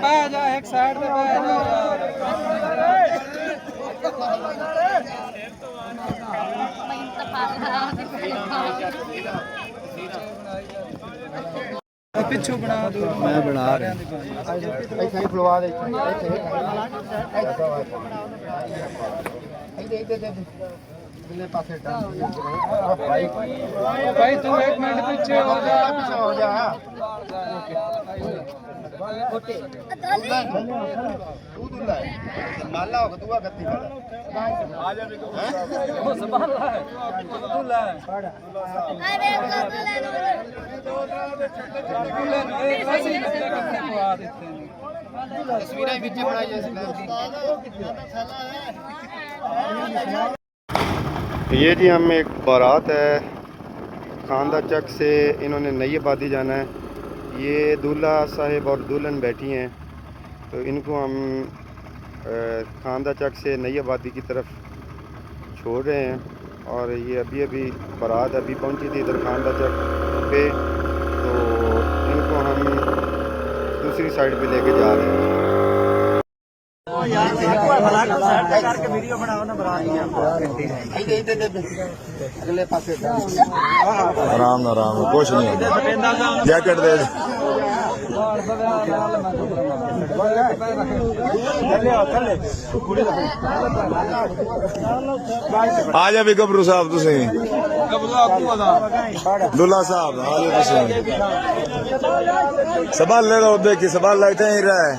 बह जा एक साइड पे बह जा पिछू बना दो मैं बना रहा ऐसे ही खुलवा दे भाई तू एक मिनट पीछे हो जा माला होगा तू गत्ती आ जा वो संभाला है तू ले अरे ऐसे ही करने को आ देते हैं तस्वीरें पीछे बनाई जैसे ये जी हम एक बारात है खानदा चक से, इन्होंने नई आबादी जाना है। ये दूल्हा साहिब और दुल्हन बैठी हैं, तो इनको हम खानदा चक से नई आबादी की तरफ छोड़ रहे हैं। और ये अभी अभी बारात अभी पहुंची थी इधर खानदा चक पे, तो इनको हम दूसरी साइड पे लेके जा रहे हैं। अगले पासे आराम कुछ नहीं जैकेट दे आ जा भी गबरू साहब तुसी दुल्ला साहब आ जाओ तुसी संभाल ले रहो देखी संभाल लेते ही रहे